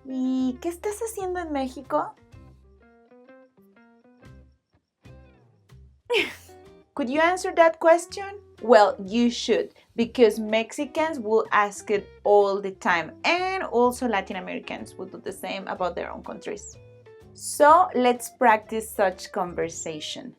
¿Y qué estás haciendo en México? Could you answer that question? Well, you should, because Mexicans will ask it all the time, and also Latin Americans will do the same about their own countries. So let's practice such conversation.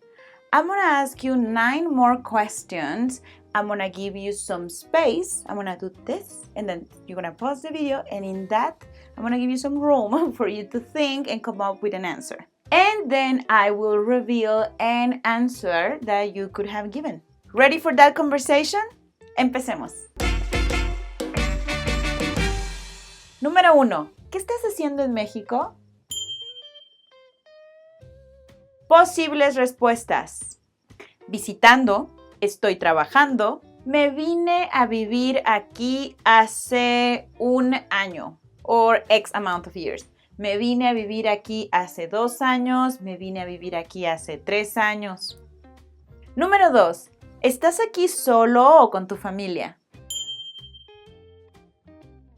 I'm gonna ask you 9 more questions. I'm gonna give you some space. I'm gonna do this, and then you're gonna pause the video, and in that, I'm gonna give you some room for you to think and come up with an answer. And then I will reveal an answer that you could have given. Ready for that conversation? Empecemos. Número 1. ¿Qué estás haciendo en México? Posibles respuestas. Visitando, estoy trabajando, me vine a vivir aquí hace un año, or X amount of years. Me vine a vivir aquí hace 2 años, me vine a vivir aquí hace 3 años. Número 2. ¿Estás aquí solo o con tu familia?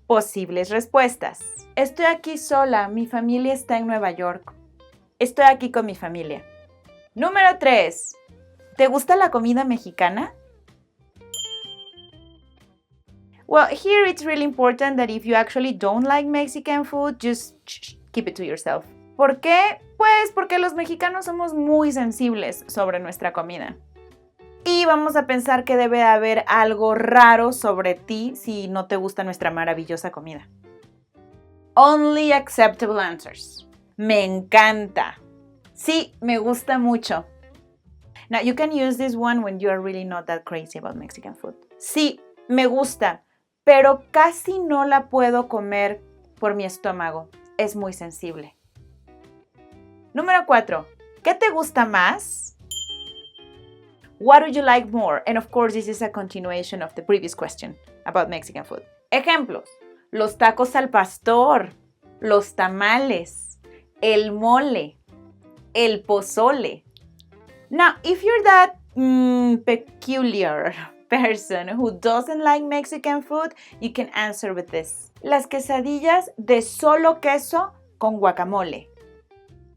Posibles respuestas. Estoy aquí sola, mi familia está en Nueva York. Estoy aquí con mi familia. Número 3. ¿Te gusta la comida mexicana? Well, here it's really important that if you actually don't like Mexican food, just keep it to yourself. ¿Por qué? Pues porque los mexicanos somos muy sensibles sobre nuestra comida. Y vamos a pensar que debe haber algo raro sobre ti si no te gusta nuestra maravillosa comida. Only acceptable answers. Me encanta. Sí, me gusta mucho. Now, you can use this one when you are really not that crazy about Mexican food. Sí, me gusta, pero casi no la puedo comer por mi estómago. Es muy sensible. Número 4. ¿Qué te gusta más? What would you like more? And of course, this is a continuation of the previous question about Mexican food. Ejemplos. Los tacos al pastor, los tamales, el mole, el pozole. Now, if you're that peculiar person who doesn't like Mexican food, you can answer with this. Las quesadillas de solo queso con guacamole.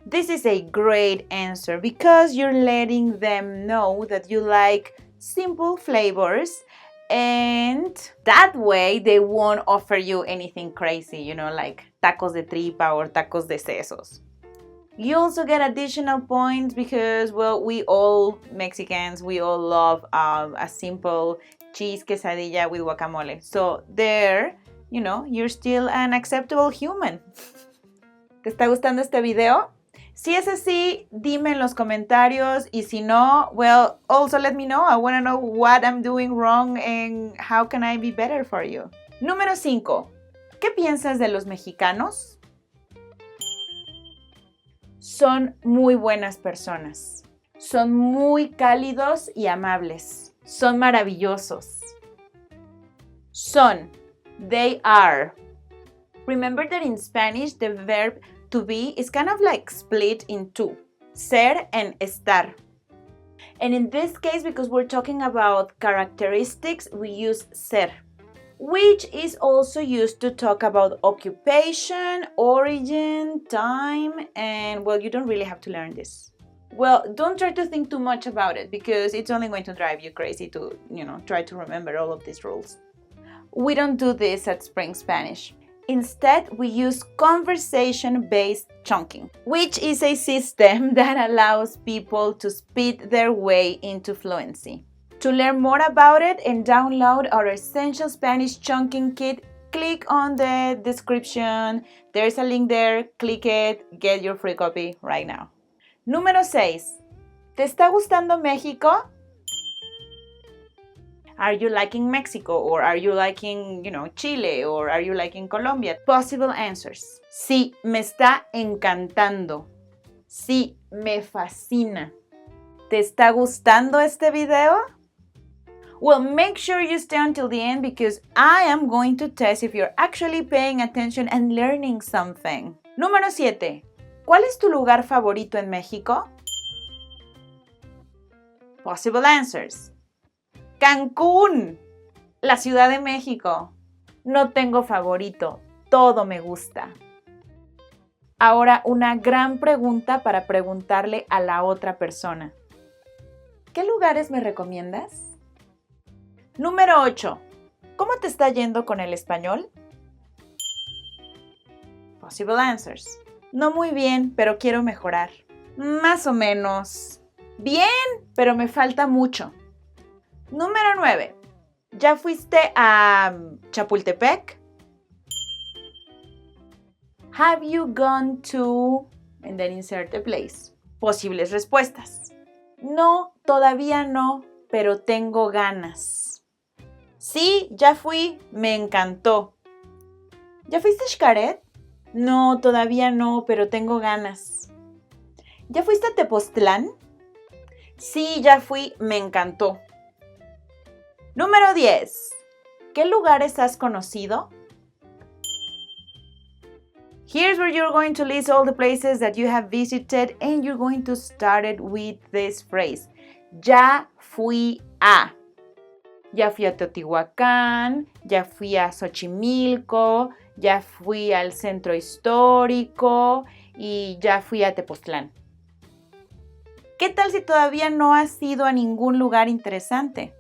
This is a great answer because you're letting them know that you like simple flavors, and that way they won't offer you anything crazy, like tacos de tripa or tacos de sesos. You also get additional points because, well, we all Mexicans, we all love a simple cheese quesadilla with guacamole. So there, you're still an acceptable human. ¿Te está gustando este video? Si es así, dime en los comentarios, y si no, well, also let me know. I want to know what I'm doing wrong and how can I be better for you. Número 5. ¿Qué piensas de los mexicanos? Son muy buenas personas. Son muy cálidos y amables. Son maravillosos. Son. They are. Remember that in Spanish, the verb to be is kind of like split in two. Ser and estar. And in this case, because we're talking about characteristics, we use ser, which is also used to talk about occupation, origin, time, and, well, you don't really have to learn this. Well, don't try to think too much about it because it's only going to drive you crazy to, try to remember all of these rules. We don't do this at Spring Spanish. Instead, we use conversation-based chunking, which is a system that allows people to speed their way into fluency. To learn more about it and download our Essential Spanish Chunking Kit, click on the description. There's a link there. Click it. Get your free copy right now. Número 6. ¿Te está gustando México? Are you liking Mexico? Or are you liking, Chile? Or are you liking Colombia? Possible answers. Sí, me está encantando. Sí, me fascina. ¿Te está gustando este video? Well, make sure you stay until the end because I am going to test if you're actually paying attention and learning something. Número 7. ¿Cuál es tu lugar favorito en México? Possible answers. Cancún, la Ciudad de México. No tengo favorito, todo me gusta. Ahora una gran pregunta para preguntarle a la otra persona. ¿Qué lugares me recomiendas? Número 8. ¿Cómo te está yendo con el español? Possible answers. No muy bien, pero quiero mejorar. Más o menos. Bien, pero me falta mucho. Número 9. ¿Ya fuiste a Chapultepec? Have you gone to... and then insert a place. Posibles respuestas. No, todavía no, pero tengo ganas. Sí, ya fui, me encantó. ¿Ya fuiste a Xcaret? No, todavía no, pero tengo ganas. ¿Ya fuiste a Tepoztlán? Sí, ya fui, me encantó. Número 10. ¿Qué lugares has conocido? Here's where you're going to list all the places that you have visited and you're going to start it with this phrase. Ya fui a. Ya fui a Teotihuacán, ya fui a Xochimilco, ya fui al centro histórico y ya fui a Tepoztlán. ¿Qué tal si todavía no has ido a ningún lugar interesante?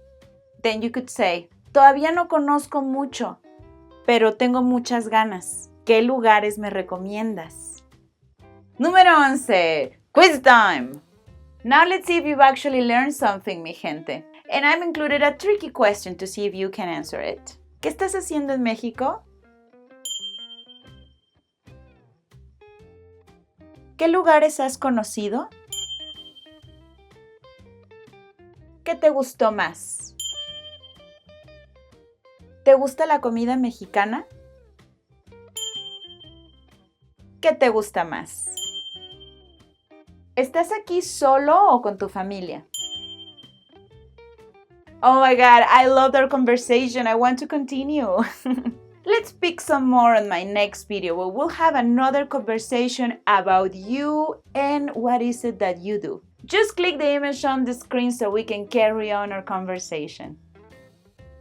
Then you could say, todavía no conozco mucho, pero tengo muchas ganas. ¿Qué lugares me recomiendas? Número 11. Quiz time! Now let's see if you've actually learned something, mi gente. And I've included a tricky question to see if you can answer it. ¿Qué estás haciendo en México? ¿Qué lugares has conocido? ¿Qué te gustó más? ¿Te gusta la comida mexicana? ¿Qué te gusta más? ¿Estás aquí solo o con tu familia? Oh my God, I loved our conversation. I want to continue. Let's pick some more on my next video where we'll have another conversation about you and what is it that you do. Just click the image on the screen so we can carry on our conversation.